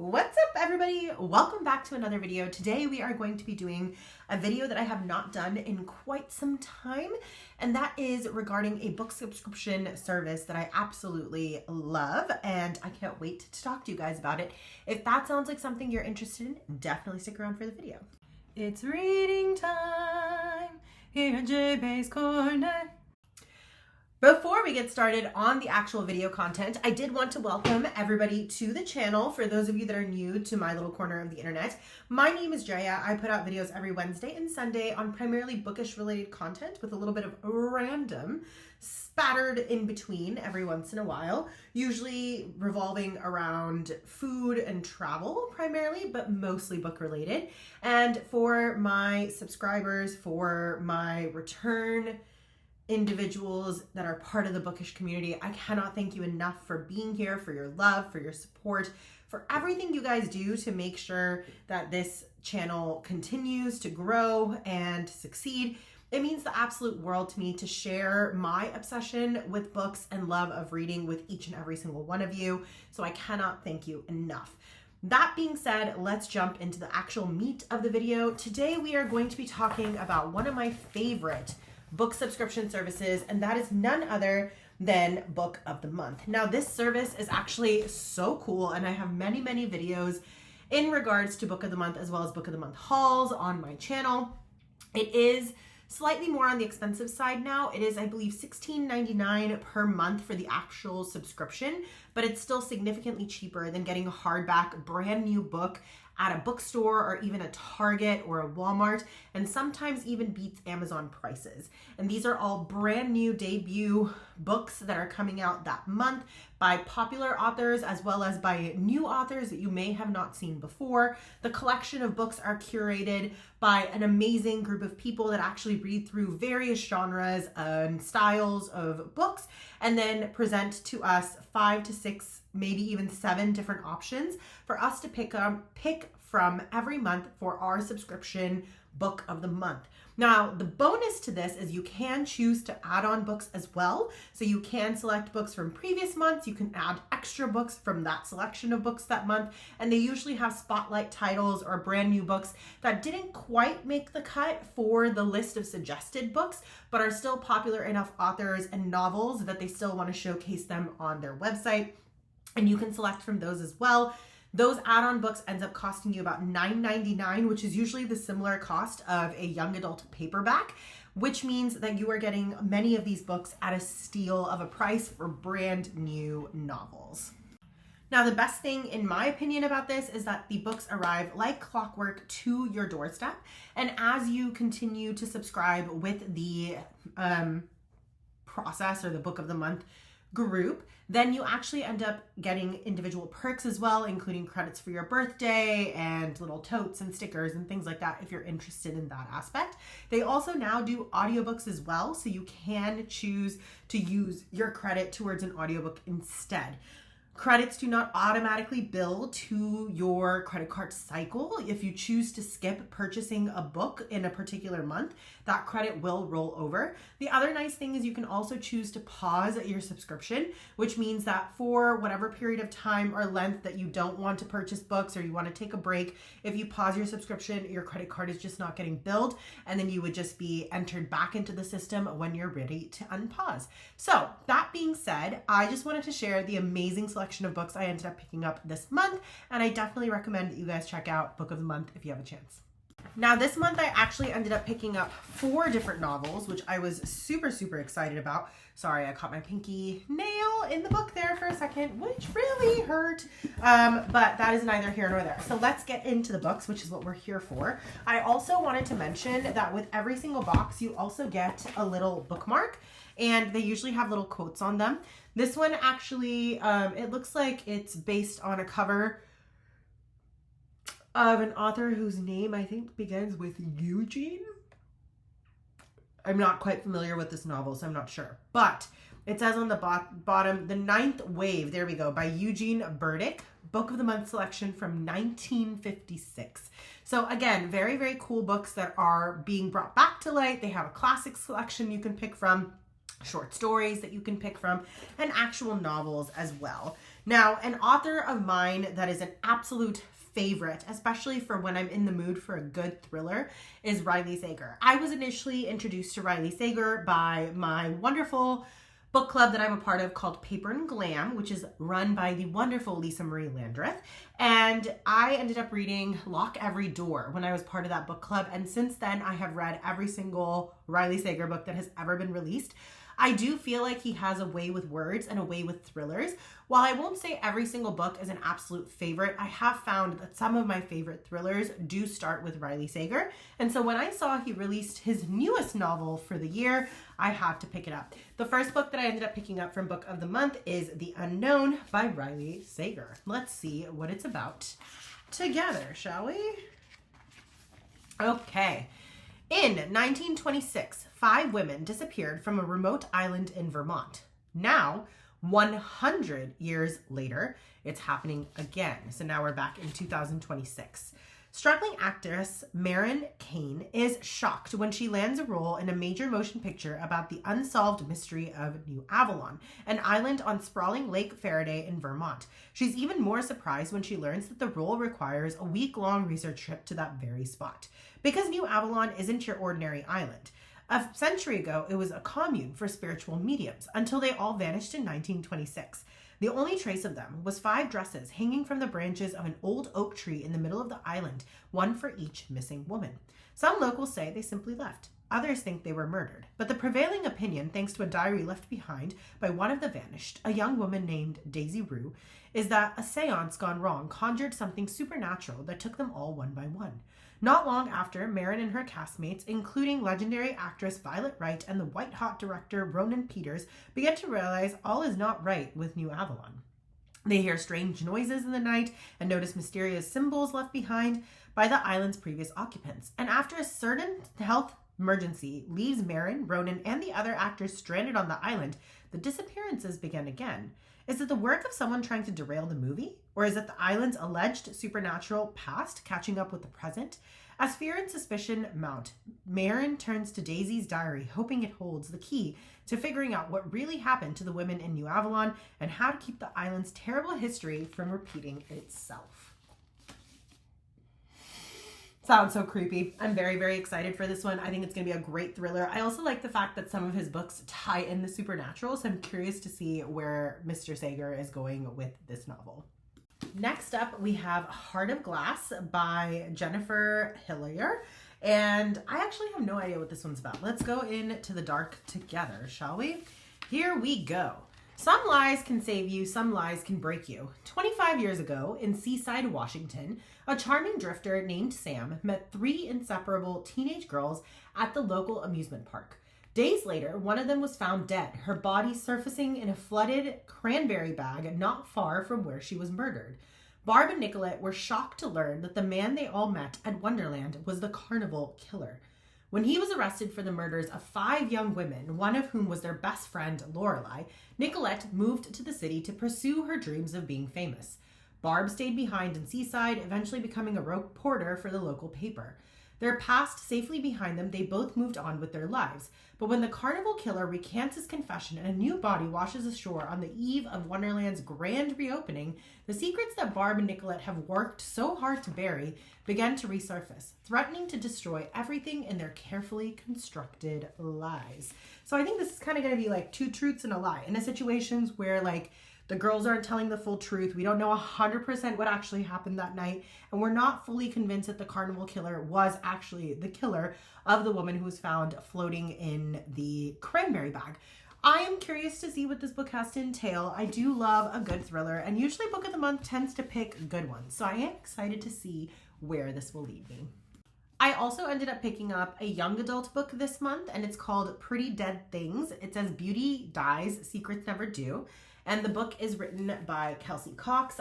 What's up, everybody? Welcome back to another video. Today we are going to be doing a video that I have not done in quite some time, and that is regarding a book subscription service that I absolutely love, and I can't wait to talk to you guys about it. If that sounds like something you're interested in, definitely stick around for the video. It's reading time here at JBay's Corner. Before we get started on the actual video content, I did want to welcome everybody to the channel. For those of you that are new to my little corner of the internet, my name is Jaya. I put out videos every Wednesday and Sunday on primarily bookish related content with a little bit of random spattered in between every once in a while, usually revolving around food and travel primarily, but mostly book related. And for my subscribers, for my return individuals that are part of the bookish community, I cannot thank you enough for being here, for your love, for your support, for everything you guys do to make sure that this channel continues to grow and succeed. It means the absolute world to me to share my obsession with books and love of reading with each and every single one of you. So I cannot thank you enough. That being said, let's jump into the actual meat of the video. Today we are going to be talking about one of my favorite book subscription services, and that is none other than Book of the Month. Now, this service is actually so cool, and I have many videos in regards to Book of the Month as well as Book of the Month hauls on my channel. It is slightly more on the expensive side now. It is, I believe, $16.99 per month for the actual subscription, but it's still significantly cheaper than getting a hardback brand new book at a bookstore or even a Target or a Walmart, and sometimes even beats Amazon prices. And these are all brand new debut books that are coming out that month by popular authors as well as by new authors that you may have not seen before. The collection of books are curated by an amazing group of people that actually read through various genres and styles of books and then present to us 5 to 6, maybe even 7 different options for us to pick from every month for our subscription Book of the Month. Now, the bonus to this is you can choose to add on books as well. So you can select books from previous months. You can add extra books from that selection of books that month. And they usually have spotlight titles or brand new books that didn't quite make the cut for the list of suggested books, but are still popular enough authors and novels that they still want to showcase them on their website. And you can select from those as well. Those add-on books ends up costing you about $9.99, which is usually the similar cost of a young adult paperback, which means that you are getting many of these books at a steal of a price for brand new novels. Now, the best thing, in my opinion, about this is that the books arrive like clockwork to your doorstep. And as you continue to subscribe with the process or the Book of the Month group, then you actually end up getting individual perks as well, including credits for your birthday and little totes and stickers and things like that if you're interested in that aspect. They also now do audiobooks as well, so you can choose to use your credit towards an audiobook instead. Credits do not automatically bill to your credit card cycle. If you choose to skip purchasing a book in a particular month, that credit will roll over. The other nice thing is you can also choose to pause your subscription, which means that for whatever period of time or length that you don't want to purchase books or you want to take a break, if you pause your subscription, your credit card is just not getting billed, and then you would just be entered back into the system when you're ready to unpause. So that being said, I just wanted to share the amazing selection of books I ended up picking up this month, and I definitely recommend that you guys check out Book of the Month if you have a chance. Now, this month I actually ended up picking up 4 different novels, which I was super excited about. Sorry, I caught my pinky nail in the book there for a second, which really hurt, but that is neither here nor there. So let's get into the books, which is what we're here for. I also wanted to mention that with every single box, you also get a little bookmark, and they usually have little quotes on them. This one actually, it looks like it's based on a cover of an author whose name I think begins with Eugene. I'm not quite familiar with this novel, so I'm not sure. But it says on the bottom, The Ninth Wave, there we go, by Eugene Burdick, Book of the Month selection from 1956. So again, very cool books that are being brought back to light. They have a classic selection you can pick from, short stories that you can pick from, and actual novels as well. Now, an author of mine that is an absolute favorite, especially for when I'm in the mood for a good thriller, is Riley Sager. I was initially introduced to Riley Sager by my wonderful book club that I'm a part of called Paper and Glam, which is run by the wonderful Lisa Marie Landreth. And I ended up reading Lock Every Door when I was part of that book club. And since then, I have read every single Riley Sager book that has ever been released. I do feel like he has a way with words and a way with thrillers. While I won't say every single book is an absolute favorite, I have found that some of my favorite thrillers do start with Riley Sager. And so when I saw he released his newest novel for the year, I had to pick it up. The first book that I ended up picking up from Book of the Month is The Unknown by Riley Sager. Let's see what it's about together, shall we? Okay. In 1926, 5 women disappeared from a remote island in Vermont. Now, 100 years later, it's happening again. So now we're back in 2026. Struggling actress Maren Kane is shocked when she lands a role in a major motion picture about the unsolved mystery of New Avalon, an island on sprawling Lake Faraday in Vermont. She's even more surprised when she learns that the role requires a week-long research trip to that very spot. Because New Avalon isn't your ordinary island. A century ago, it was a commune for spiritual mediums until they all vanished in 1926. The only trace of them was 5 dresses hanging from the branches of an old oak tree in the middle of the island, one for each missing woman. Some locals say they simply left. Others think they were murdered. But the prevailing opinion, thanks to a diary left behind by one of the vanished, a young woman named Daisy Rue, is that a seance gone wrong conjured something supernatural that took them all one by one. Not long after, Maren and her castmates, including legendary actress Violet Wright and the white-hot director Ronan Peters, begin to realize all is not right with New Avalon. They hear strange noises in the night and notice mysterious symbols left behind by the island's previous occupants. And after a certain health emergency leaves Maren, Ronan, and the other actors stranded on the island, the disappearances begin again. Is it the work of someone trying to derail the movie? Or is it the island's alleged supernatural past catching up with the present? As fear and suspicion mount, Maren turns to Daisy's diary, hoping it holds the key to figuring out what really happened to the women in New Avalon and how to keep the island's terrible history from repeating itself. Sounds so creepy. I'm very, very excited for this one. I think it's going to be a great thriller. I also like the fact that some of his books tie in the supernatural, so I'm curious to see where Mr. Sager is going with this novel. Next up, we have Heart of Glass by Jennifer Willier, and I actually have no idea what this one's about. Let's go into the dark together, shall we? Here we go. Some lies can save you, some lies can break you. 25 years ago, in Seaside, Washington, a charming drifter named Sam met 3 inseparable teenage girls at the local amusement park. Days later, one of them was found dead, her body surfacing in a flooded cranberry bag not far from where she was murdered. Barb and Nicolette were shocked to learn that the man they all met at Wonderland was the carnival killer. When he was arrested for the murders of 5 young women, one of whom was their best friend, Lorelei, Nicolette moved to the city to pursue her dreams of being famous. Barb stayed behind in Seaside, eventually becoming a reporter for the local paper. Their past safely behind them, they both moved on with their lives. But when the carnival killer recants his confession and a new body washes ashore on the eve of Wonderland's grand reopening, the secrets that Barb and Nicolette have worked so hard to bury began to resurface, threatening to destroy everything in their carefully constructed lies. So I think this is kind of going to be like 2 truths and a lie in a situations where like the girls aren't telling the full truth. We don't know 100% what actually happened that night. And we're not fully convinced that the carnival killer was actually the killer of the woman who was found floating in the cranberry bag. I am curious to see what this book has to entail. I do love a good thriller, and usually Book of the Month tends to pick good ones. So I am excited to see where this will lead me. I also ended up picking up a young adult book this month, and it's called Pretty Dead Things. It says Beauty Dies, Secrets Never Do. And the book is written by Kelsey.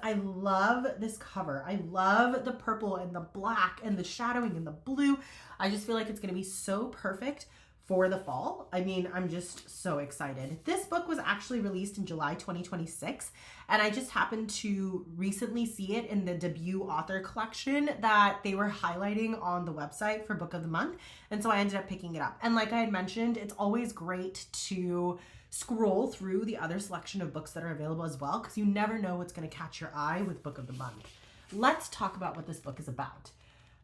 I love this cover. I love the purple and the black and the shadowing and the blue. I just feel like it's going to be so perfect for the fall. I mean, I'm just so excited. This book was actually released in July 2026, and I just happened to recently see it in the debut author collection that they were highlighting on the website for Book of the Month, and so I ended up picking it up. And like I had mentioned, it's always great to scroll through the other selection of books that are available as well, because you never know what's going to catch your eye with Book of the Month. Let's talk about what this book is about.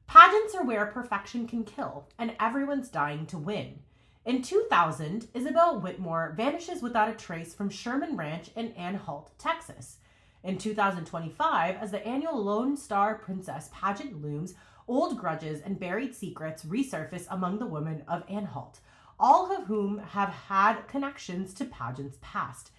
Pageants are where perfection can kill, and everyone's dying to win. In 2000, Isabel Whitmore vanishes without a trace from Sherman Ranch in Anhalt, Texas. In 2025, as the annual Lone Star Princess pageant looms, old grudges and buried secrets resurface among the women of Anhalt, all of whom have had connections to pageants past.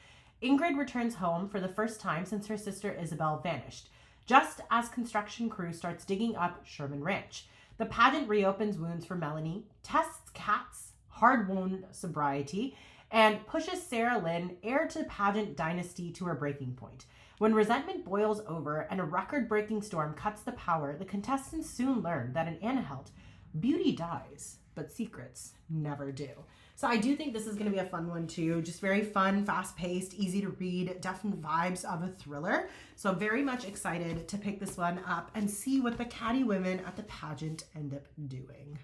Ingrid returns home for the first time since her sister Isabel vanished, just as construction crew starts digging up Sherman Ranch. The pageant reopens wounds for Melanie, tests Kat's hard-won sobriety, and pushes Sarah Lynn, heir to the pageant dynasty, to her breaking point. When resentment boils over and a record-breaking storm cuts the power, the contestants soon learn that in Anhalt, beauty dies, but secrets never do. So I do think this is going to be a fun one too. Just very fun, fast-paced, easy to read, definite vibes of a thriller. So I'm very much excited to pick this one up and see what the catty women at the pageant end up doing.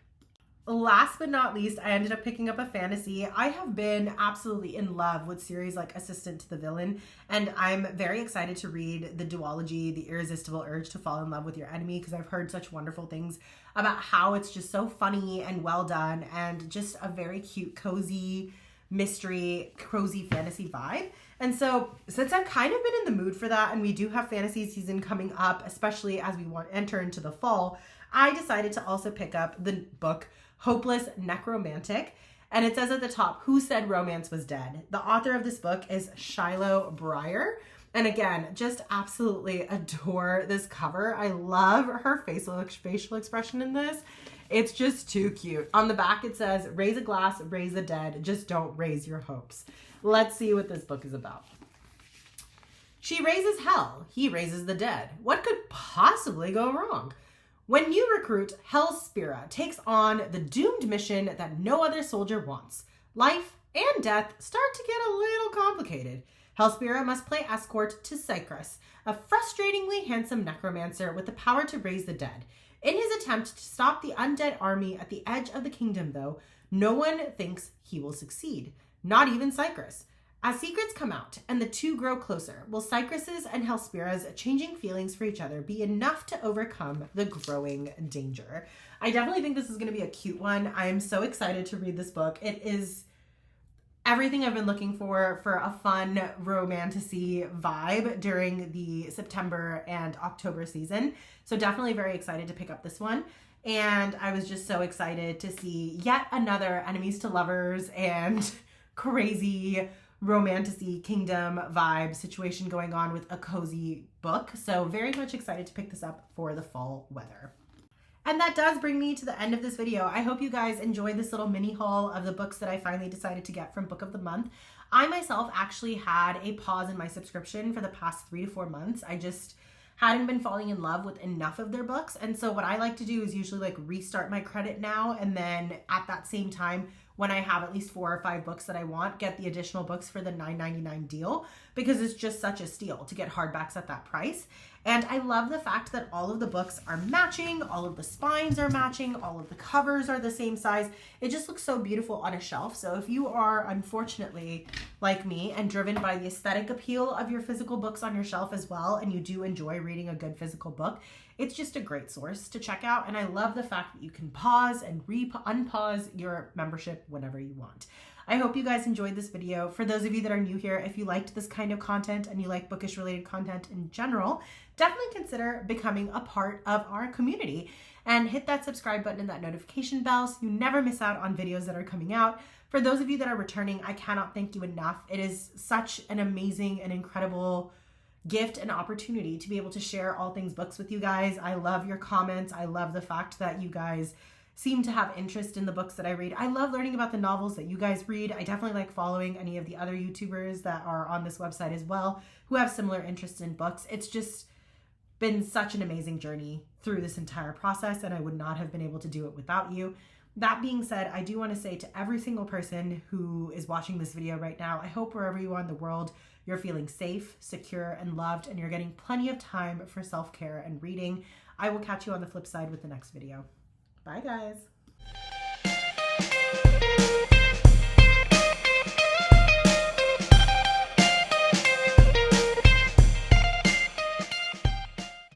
Last but not least, I ended up picking up a fantasy. I have been absolutely in love with series like Assistant to the Villain, and I'm very excited to read the duology, The Irresistible Urge to Fall in Love with Your Enemy, because I've heard such wonderful things about how it's just so funny and well done and just a very cute, cozy mystery, cozy fantasy vibe. And so since I've kind of been in the mood for that, and we do have fantasy season coming up, especially as we enter into the fall, I decided to also pick up the book Hopeless Necromatic. And it says at the top, who said romance was dead? The author of this book is Shiloh Briar. And again, just absolutely adore this cover. I love her facial expression in this. It's just too cute. On the back it says, raise a glass, raise the dead, just don't raise your hopes. Let's see what this book is about. She raises hell, he raises the dead. What could possibly go wrong? When new recruit Hellspira takes on the doomed mission that no other soldier wants, life and death start to get a little complicated. Hellspira must play escort to Cycrus, a frustratingly handsome necromancer with the power to raise the dead. In his attempt to stop the undead army at the edge of the kingdom, though, no one thinks he will succeed, not even Cycrus. As secrets come out and the two grow closer, will Cycrus's and Hellspira's changing feelings for each other be enough to overcome the growing danger? I definitely think this is going to be a cute one. I am so excited to read this book. It is everything I've been looking for a fun romantasy vibe during the September and October season. So definitely very excited to pick up this one. And I was just so excited to see yet another enemies to lovers and crazy romantasy kingdom vibe situation going on with a cozy book. So very much excited to pick this up for the fall weather. And that does bring me to the end of this video. I hope you guys enjoyed this little mini haul of the books that I finally decided to get from Book of the Month. I myself actually had a pause in my subscription for the past 3 to 4 months. I just hadn't been falling in love with enough of their books. And so what I like to do is usually like restart my credit now, and then at that same time, when I have at least 4 or 5 books that I want, get the additional books for the $9.99 deal, because it's just such a steal to get hardbacks at that price. And I love the fact that all of the books are matching, all of the spines are matching, all of the covers are the same size. It just looks so beautiful on a shelf. So if you are unfortunately like me and driven by the aesthetic appeal of your physical books on your shelf as well, and you do enjoy reading a good physical book, it's just a great source to check out. And I love the fact that you can pause and unpause your membership whenever you want. I hope you guys enjoyed this video. For those of you that are new here, if you liked this kind of content and you like bookish related content in general, definitely consider becoming a part of our community and hit that subscribe button and that notification bell so you never miss out on videos that are coming out. For those of you that are returning, I cannot thank you enough. It is such an amazing and incredible gift and opportunity to be able to share all things books with you guys. I love your comments. I love the fact that you guys seem to have interest in the books that I read. I love learning about the novels that you guys read. I definitely like following any of the other YouTubers that are on this website as well who have similar interests in books. It's just been such an amazing journey through this entire process, and I would not have been able to do it without you. That being said, I do want to say to every single person who is watching this video right now, I hope wherever you are in the world, you're feeling safe, secure, and loved, and you're getting plenty of time for self-care and reading. I will catch you on the flip side with the next video. Bye, guys.